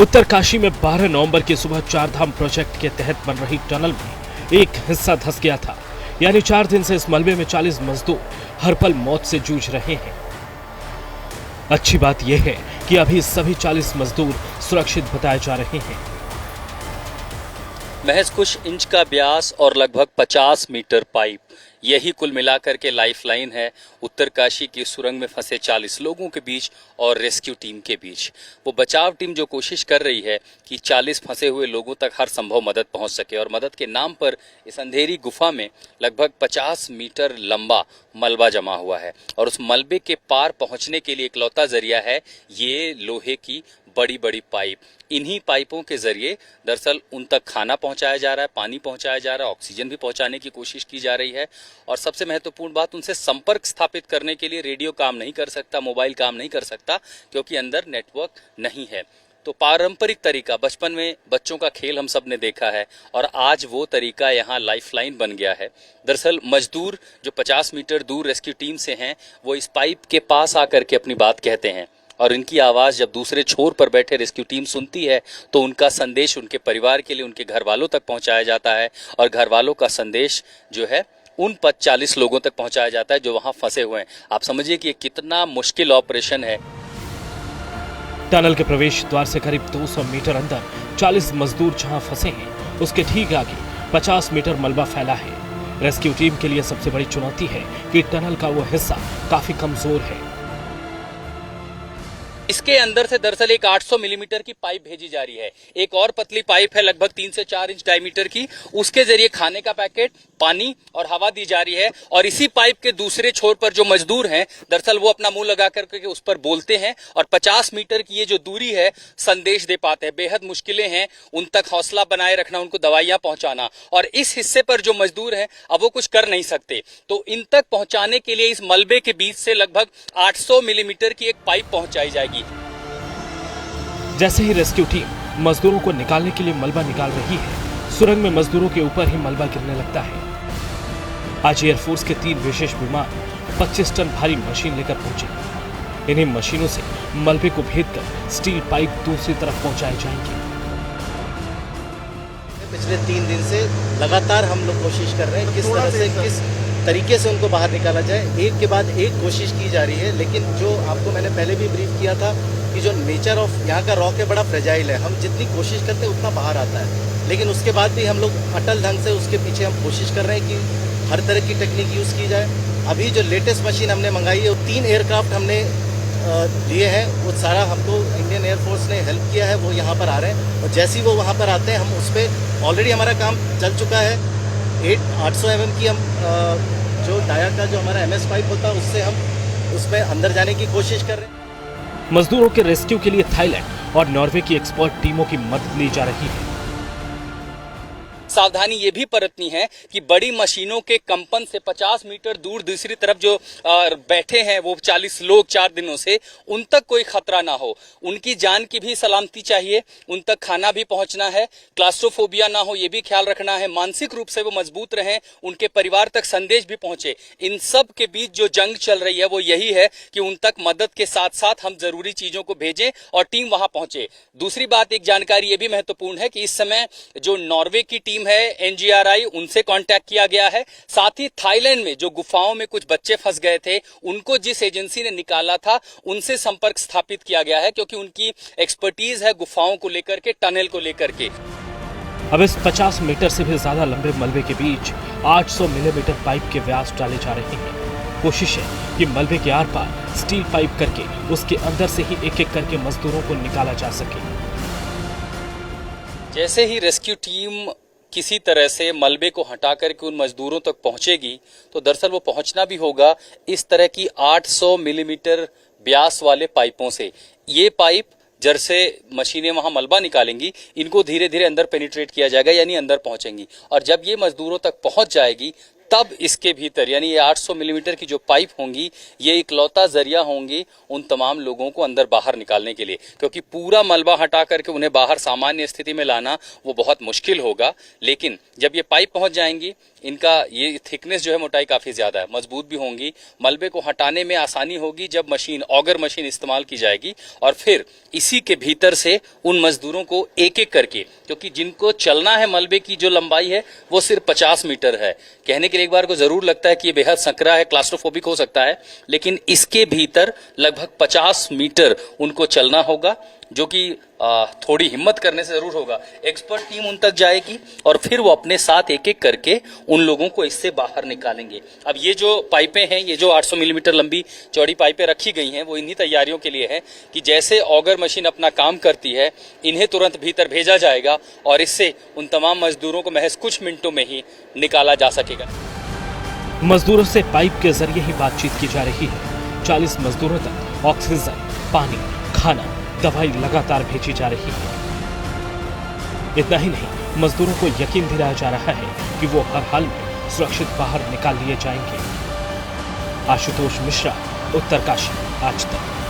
उत्तरकाशी में 12 नवंबर की सुबह चारधाम प्रोजेक्ट के तहत बन रही टनल में एक हिस्सा धंस गया था। यानी 4 दिन से इस मलबे में 40 मजदूर हर पल मौत से जूझ रहे हैं। अच्छी बात यह है कि अभी सभी 40 मजदूर सुरक्षित बताए जा रहे हैं। महज कुछ इंच का व्यास और लगभग 50 मीटर पाइप, यही कुल मिलाकर के लाइफलाइन है उत्तरकाशी की सुरंग में फंसे 40 लोगों के बीच और रेस्क्यू टीम के बीच। वो बचाव टीम जो कोशिश कर रही है कि 40 फंसे हुए लोगों तक हर संभव मदद पहुंच सके, और मदद के नाम पर इस अंधेरी गुफा में लगभग 50 मीटर लंबा मलबा जमा हुआ है, और उस मलबे के पार पहुंचने के लिए इकलौता जरिया है ये लोहे की बड़ी बड़ी पाइप। इन्हीं पाइपों के जरिए दरअसल उन तक खाना पहुंचाया जा रहा है, पानी पहुंचाया जा रहा है, ऑक्सीजन भी पहुंचाने की कोशिश की जा रही है। और सबसे महत्वपूर्ण बात, उनसे संपर्क स्थापित करने के लिए रेडियो काम नहीं कर सकता, मोबाइल काम नहीं कर सकता, क्योंकि अंदर नेटवर्क नहीं है। तो पारंपरिक तरीका, बचपन में बच्चों का खेल हम सब ने देखा है, और आज वो तरीका यहाँ लाइफलाइन बन गया है। दरअसल मजदूर जो 50 मीटर दूर रेस्क्यू टीम से हैं, वो इस पाइप के पास आकर के अपनी बात कहते हैं, और इनकी आवाज़ जब दूसरे छोर पर बैठे रेस्क्यू टीम सुनती है तो उनका संदेश उनके परिवार के लिए, उनके घर वालों तक पहुंचाया जाता है, और घर वालों का संदेश जो है उन 40 लोगों तक पहुंचाया जाता है जो वहां फंसे हुए हैं। आप समझिए कि ये कितना मुश्किल ऑपरेशन है। टनल के प्रवेश द्वार से करीब 200 मीटर अंदर 40 मजदूर जहां फंसे हैं, उसके ठीक आगे 50 मीटर मलबा फैला है। रेस्क्यू टीम के लिए सबसे बड़ी चुनौती है कि टनल का वो हिस्सा काफी कमजोर है। इसके अंदर से दरअसल एक 800 मिलीमीटर की पाइप भेजी जा रही है। एक और पतली पाइप है लगभग 3 से 4 इंच डायमीटर की, उसके जरिए खाने का पैकेट, पानी और हवा दी जा रही है। और इसी पाइप के दूसरे छोर पर जो मजदूर हैं, दरअसल वो अपना मुंह लगा करके उस पर बोलते हैं, और 50 मीटर की ये जो दूरी है संदेश दे पाते हैं। बेहद मुश्किलें हैं उन तक हौसला बनाए रखना, उनको दवाइयां पहुंचाना, और इस हिस्से पर जो मजदूर हैं अब वो कुछ कर नहीं सकते, तो इन तक पहुंचाने के लिए इस मलबे के बीच से लगभग 800 मिलीमीटर की एक पाइप पहुंचाई जाएगी। जैसे ही रेस्क्यू टीम मजदूरों को निकालने के लिए मलबा निकाल रही है, सुरंग में मजदूरों के ऊपर ही मलबा गिरने लगता है। आज एयरफोर्स के 3 विशेष विमान 25 टन भारी मशीन लेकर पहुंचे। इन्हीं मशीनों से मलबे को भेदकर स्टील पाइप दूसरी तरफ पहुंचाए जाएंगे। पिछले 3 दिन से लगातार हम लोग कोशिश कर रहे हैं किस तरह से, किस तरीके से उनको बाहर निकाला जाए। एक के बाद एक कोशिश की जा रही है, लेकिन जो आपको मैंने पहले भी ब्रीफ किया था कि जो नेचर ऑफ यहाँ का रॉक है बड़ा फ्रेजाइल है। हम जितनी कोशिश करते हैं उतना बाहर आता है, लेकिन उसके बाद भी हम लोग अटल ढंग से उसके पीछे हम कोशिश कर रहे हैं कि हर तरह की टेक्निक यूज़ की जाए। अभी जो लेटेस्ट मशीन हमने मंगाई है, 3 एयरक्राफ्ट हमने लिए हैं, वो सारा हमको इंडियन एयरफोर्स ने हेल्प किया है, वो यहाँ पर आ रहे हैं, और जैसे ही वो वहाँ पर आते हैं हम उस पर ऑलरेडी हमारा काम चल चुका है। 800 mm की हम जो डाया का जो हमारा MS पाइप होता है उससे हम उसमें अंदर जाने की कोशिश कर रहे हैं। मजदूरों के रेस्क्यू के लिए थाईलैंड और नॉर्वे की एक्सपर्ट टीमों की मदद ली जा रही है। सावधानी ये भी बरतनी है कि बड़ी मशीनों के कंपन से 50 मीटर दूर दूसरी तरफ जो बैठे हैं वो 40 लोग 4 दिनों से, उन तक कोई खतरा ना हो। उनकी जान की भी सलामती चाहिए, उन तक खाना भी पहुंचना है, क्लास्ट्रोफोबिया ना हो ये भी ख्याल रखना है, मानसिक रूप से वो मजबूत रहें, उनके परिवार तक संदेश भी पहुंचे। इन सब के बीच जो जंग चल रही है वो यही है कि उन तक मदद के साथ साथ हम जरूरी चीजों को भेजें और टीम वहां पहुंचे। दूसरी बात, एक जानकारी ये भी महत्वपूर्ण है कि इस समय जो नॉर्वे की टीम है NGRI, उनसे कांटेक्ट किया गया है। साथ ही थाईलैंड में जो गुफाओं में कुछ बच्चे फंस गए थे, उनको जिस एजेंसी ने निकाला था उनसे संपर्क स्थापित किया गया है, क्योंकि उनकी एक्सपर्टीज है गुफाओं को लेकर के, टनल को लेकर के। अब इस 50 मीटर से भी ज्यादा लंबे मलबे के बीच 800 मिलीमीटर पाइप के व्यास डाले जा रहे हैं। कोशिश है कि मलबे के आर पार स्टील पाइप करके उसके अंदर से ही एक एक करके मजदूरों को निकाला जा सके। जैसे ही रेस्क्यू टीम किसी तरह से मलबे को हटा करके उन मजदूरों तक पहुंचेगी, तो दरअसल वो पहुंचना भी होगा इस तरह की 800 मिलीमीटर व्यास वाले पाइपों से। ये पाइप जर से मशीनें वहां मलबा निकालेंगी, इनको धीरे धीरे अंदर पेनिट्रेट किया जाएगा, यानी अंदर पहुंचेंगी, और जब ये मजदूरों तक पहुंच जाएगी तब इसके भीतर यानी ये 800 मिलीमीटर की जो पाइप होंगी ये इकलौता जरिया होंगी उन तमाम लोगों को अंदर बाहर निकालने के लिए, क्योंकि पूरा मलबा हटा करके उन्हें बाहर सामान्य स्थिति में लाना वो बहुत मुश्किल होगा। लेकिन जब ये पाइप पहुंच जाएंगी, इनका ये थिकनेस जो है, मोटाई काफी ज्यादा है, मजबूत भी होंगी, मलबे को हटाने में आसानी होगी जब मशीन ऑगर मशीन इस्तेमाल की जाएगी। और फिर इसी के भीतर से उन मजदूरों को एक एक करके, क्योंकि जिनको चलना है मलबे की जो लंबाई है वो सिर्फ 50 मीटर है। कहने के लिए एक बार को जरूर लगता है कि ये बेहद संकरा है, क्लास्ट्रोफोबिक हो सकता है, लेकिन इसके भीतर लगभग 50 मीटर उनको चलना होगा, जो कि थोड़ी हिम्मत करने से जरूर होगा। एक्सपर्ट टीम उन तक जाएगी और फिर वो अपने साथ एक एक करके उन लोगों को इससे बाहर निकालेंगे। अब ये जो पाइपें हैं, ये जो 800 मिलीमीटर लंबी चौड़ी पाइपें रखी गई हैं, वो इन्हीं तैयारियों के लिए है कि जैसे ऑगर मशीन अपना काम करती है, इन्हें तुरंत भीतर भेजा जाएगा और इससे उन तमाम मजदूरों को महज कुछ मिनटों में ही निकाला जा सकेगा। मजदूरों से पाइप के जरिए ही बातचीत की जा रही है। 40 मजदूरों तक ऑक्सीजन, पानी, खाना, दवाई लगातार भेजी जा रही है। इतना ही नहीं, मजदूरों को यकीन दिलाया जा रहा है कि वो हर हाल में सुरक्षित बाहर निकाल लिए जाएंगे। आशुतोष मिश्रा, उत्तरकाशी, आज तक।